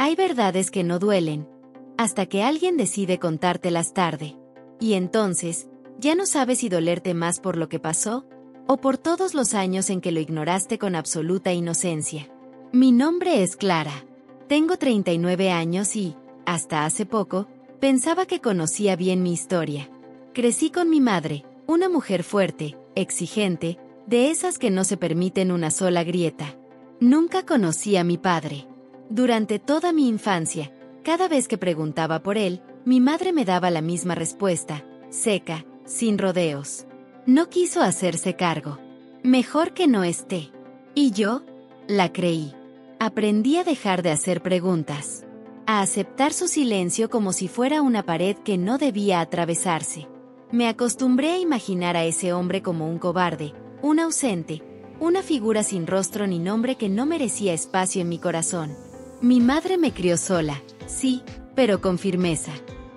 Hay verdades que no duelen, hasta que alguien decide contártelas tarde. Y entonces, ya no sabes si dolerte más por lo que pasó, o por todos los años en que lo ignoraste con absoluta inocencia. Mi nombre es Clara. Tengo 39 años y, hasta hace poco, pensaba que conocía bien mi historia. Crecí con mi madre, una mujer fuerte, exigente, de esas que no se permiten una sola grieta. Nunca conocí a mi padre. Durante toda mi infancia, cada vez que preguntaba por él, mi madre me daba la misma respuesta, seca, sin rodeos. No quiso hacerse cargo. Mejor que no esté. Y yo, la creí. Aprendí a dejar de hacer preguntas, a aceptar su silencio como si fuera una pared que no debía atravesarse. Me acostumbré a imaginar a ese hombre como un cobarde, un ausente, una figura sin rostro ni nombre que no merecía espacio en mi corazón. Mi madre me crió sola, sí, pero con firmeza.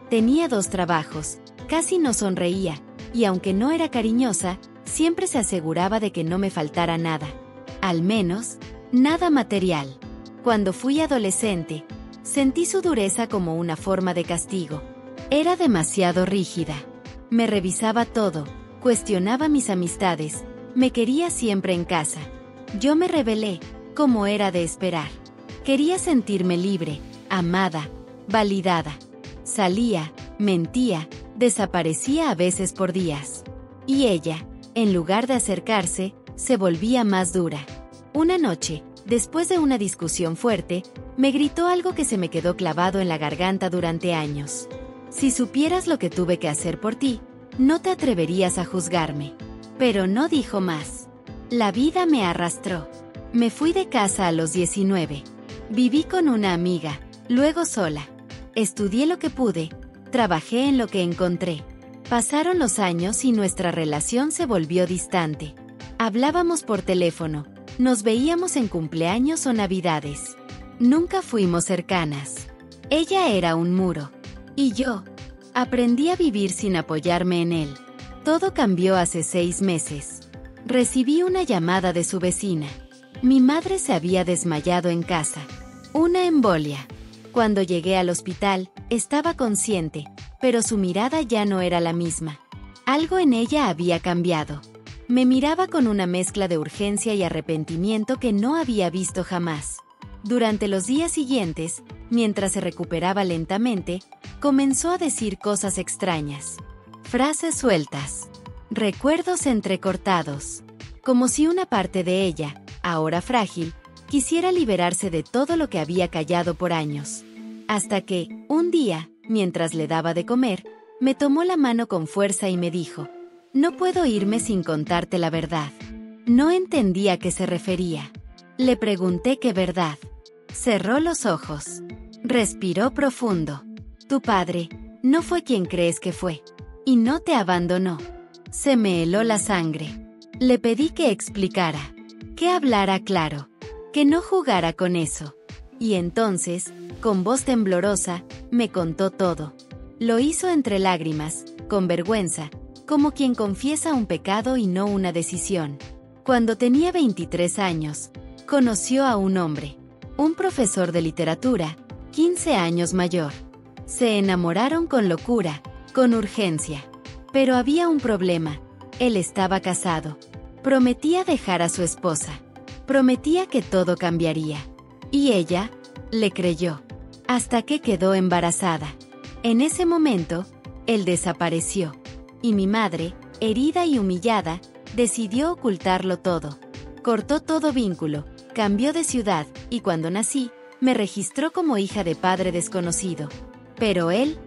Tenía 2 trabajos, casi no sonreía, y aunque no era cariñosa, siempre se aseguraba de que no me faltara nada. Al menos, nada material. Cuando fui adolescente, sentí su dureza como una forma de castigo. Era demasiado rígida. Me revisaba todo, cuestionaba mis amistades, me quería siempre en casa. Yo me rebelé, como era de esperar. Quería sentirme libre, amada, validada. Salía, mentía, desaparecía a veces por días. Y ella, en lugar de acercarse, se volvía más dura. Una noche, después de una discusión fuerte, me gritó algo que se me quedó clavado en la garganta durante años. Si supieras lo que tuve que hacer por ti, no te atreverías a juzgarme. Pero no dijo más. La vida me arrastró. Me fui de casa a los 19. Viví con una amiga, luego sola. Estudié lo que pude, trabajé en lo que encontré. Pasaron los años y nuestra relación se volvió distante. Hablábamos por teléfono, nos veíamos en cumpleaños o navidades. Nunca fuimos cercanas. Ella era un muro. Y yo, aprendí a vivir sin apoyarme en él. Todo cambió hace 6 meses. Recibí una llamada de su vecina. Mi madre se había desmayado en casa. Una embolia. Cuando llegué al hospital, estaba consciente, pero su mirada ya no era la misma. Algo en ella había cambiado. Me miraba con una mezcla de urgencia y arrepentimiento que no había visto jamás. Durante los días siguientes, mientras se recuperaba lentamente, comenzó a decir cosas extrañas. Frases sueltas. Recuerdos entrecortados. Como si una parte de ella, ahora frágil, quisiera liberarse de todo lo que había callado por años. Hasta que, un día, mientras le daba de comer, me tomó la mano con fuerza y me dijo: «No puedo irme sin contarte la verdad». No entendía a qué se refería. Le pregunté qué verdad. Cerró los ojos. Respiró profundo. «Tu padre no fue quien crees que fue. Y no te abandonó». Se me heló la sangre. Le pedí que explicara, que hablara claro, que no jugara con eso. Y entonces, con voz temblorosa, me contó todo. Lo hizo entre lágrimas, con vergüenza, como quien confiesa un pecado y no una decisión. Cuando tenía 23 años, conoció a un hombre, un profesor de literatura, 15 años mayor. Se enamoraron con locura, con urgencia. Pero había un problema. Él estaba casado. Prometía dejar a su esposa. Prometía que todo cambiaría. Y ella le creyó. Hasta que quedó embarazada. En ese momento, él desapareció. Y mi madre, herida y humillada, decidió ocultarlo todo. Cortó todo vínculo, cambió de ciudad, y cuando nací, me registró como hija de padre desconocido. Pero él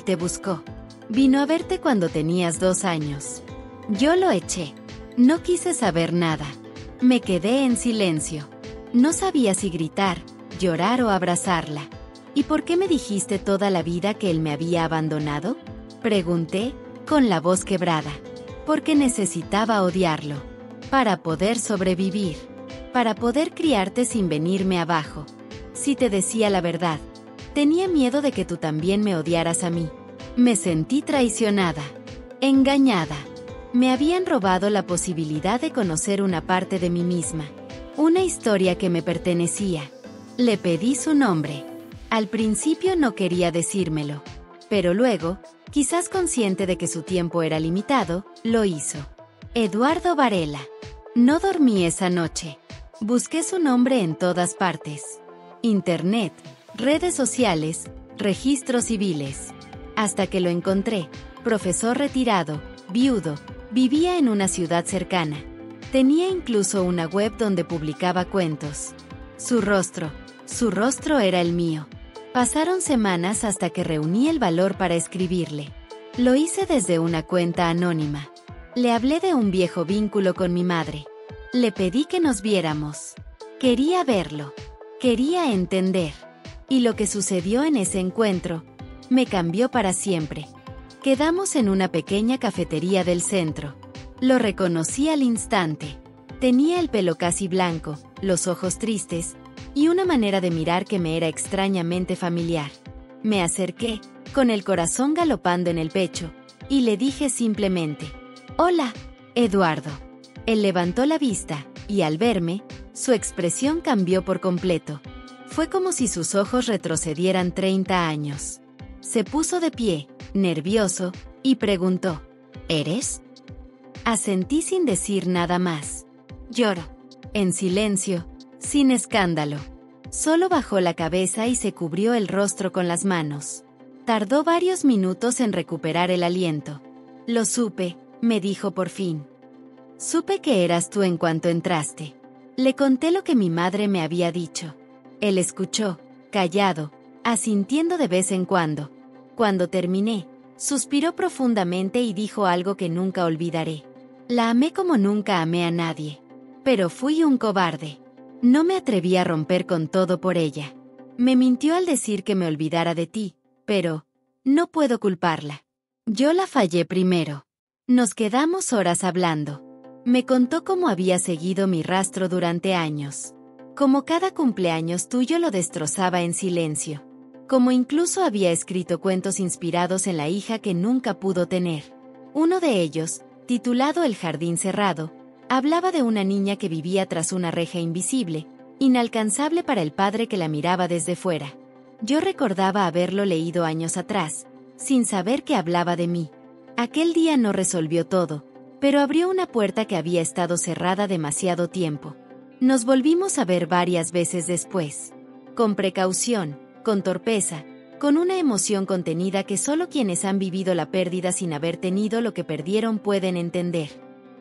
te buscó. Vino a verte cuando tenías 2 años. Yo lo eché. No quise saber nada. Me quedé en silencio. No sabía si gritar, llorar o abrazarla. ¿Y por qué me dijiste toda la vida que él me había abandonado?, pregunté, con la voz quebrada. Porque necesitaba odiarlo. Para poder sobrevivir. Para poder criarte sin venirme abajo. Si te decía la verdad, tenía miedo de que tú también me odiaras a mí. Me sentí traicionada. Engañada. Me habían robado la posibilidad de conocer una parte de mí misma. Una historia que me pertenecía. Le pedí su nombre. Al principio no quería decírmelo, pero luego, quizás consciente de que su tiempo era limitado, lo hizo. Eduardo Varela. No dormí esa noche. Busqué su nombre en todas partes. Internet, redes sociales, registros civiles. Hasta que lo encontré. Profesor retirado, viudo, vivía en una ciudad cercana. Tenía incluso una web donde publicaba cuentos. Su rostro era el mío. Pasaron semanas hasta que reuní el valor para escribirle. Lo hice desde una cuenta anónima. Le hablé de un viejo vínculo con mi madre. Le pedí que nos viéramos. Quería verlo. Quería entender. Y lo que sucedió en ese encuentro me cambió para siempre. Quedamos en una pequeña cafetería del centro. Lo reconocí al instante. Tenía el pelo casi blanco, los ojos tristes, y una manera de mirar que me era extrañamente familiar. Me acerqué, con el corazón galopando en el pecho, y le dije simplemente: «Hola, Eduardo». Él levantó la vista, y al verme, su expresión cambió por completo. Fue como si sus ojos retrocedieran 30 años. Se puso de pie, nervioso, y preguntó: «¿Eres?». Asentí sin decir nada más. Lloró. En silencio, sin escándalo. Solo bajó la cabeza y se cubrió el rostro con las manos. Tardó varios minutos en recuperar el aliento. «Lo supe», me dijo por fin. «Supe que eras tú en cuanto entraste». Le conté lo que mi madre me había dicho. Él escuchó, callado, asintiendo de vez en cuando. Cuando terminé, suspiró profundamente y dijo algo que nunca olvidaré. «La amé como nunca amé a nadie. Pero fui un cobarde. No me atreví a romper con todo por ella. Me mintió al decir que me olvidara de ti, pero no puedo culparla. Yo la fallé primero». Nos quedamos horas hablando. Me contó cómo había seguido mi rastro durante años. Cómo cada cumpleaños tuyo lo destrozaba en silencio. Cómo incluso había escrito cuentos inspirados en la hija que nunca pudo tener. Uno de ellos, titulado El jardín cerrado, hablaba de una niña que vivía tras una reja invisible, inalcanzable para el padre que la miraba desde fuera. Yo recordaba haberlo leído años atrás, sin saber que hablaba de mí. Aquel día no resolvió todo, pero abrió una puerta que había estado cerrada demasiado tiempo. Nos volvimos a ver varias veces después. Con precaución, con torpeza, con una emoción contenida que solo quienes han vivido la pérdida sin haber tenido lo que perdieron pueden entender.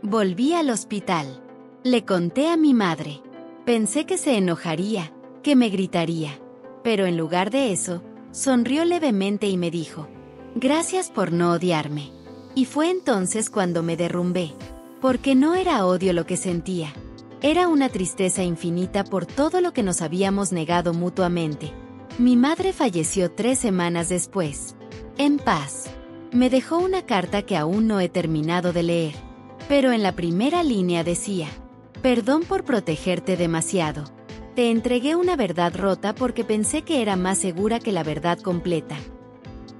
Volví al hospital. Le conté a mi madre. Pensé que se enojaría, que me gritaría. Pero en lugar de eso, sonrió levemente y me dijo: «Gracias por no odiarme». Y fue entonces cuando me derrumbé. Porque no era odio lo que sentía. Era una tristeza infinita por todo lo que nos habíamos negado mutuamente. Mi madre falleció 3 semanas después. En paz. Me dejó una carta que aún no he terminado de leer. Pero en la primera línea decía: «Perdón por protegerte demasiado. Te entregué una verdad rota porque pensé que era más segura que la verdad completa».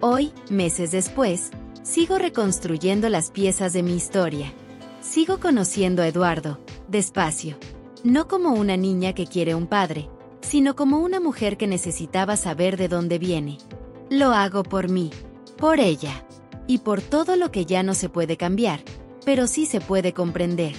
Hoy, meses después, sigo reconstruyendo las piezas de mi historia. Sigo conociendo a Eduardo, despacio. No como una niña que quiere un padre, sino como una mujer que necesitaba saber de dónde viene. Lo hago por mí, por ella, y por todo lo que ya no se puede cambiar, pero sí se puede comprender.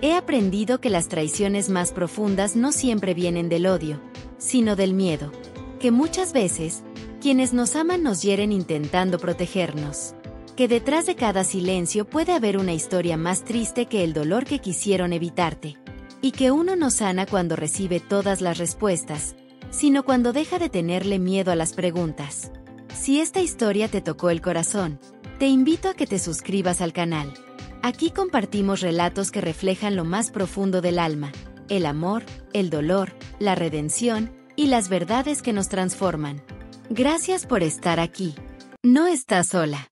He aprendido que las traiciones más profundas no siempre vienen del odio, sino del miedo. Que muchas veces, quienes nos aman nos hieren intentando protegernos. Que detrás de cada silencio puede haber una historia más triste que el dolor que quisieron evitarte. Y que uno no sana cuando recibe todas las respuestas, sino cuando deja de tenerle miedo a las preguntas. Si esta historia te tocó el corazón, te invito a que te suscribas al canal. Aquí compartimos relatos que reflejan lo más profundo del alma, el amor, el dolor, la redención y las verdades que nos transforman. Gracias por estar aquí. No estás sola.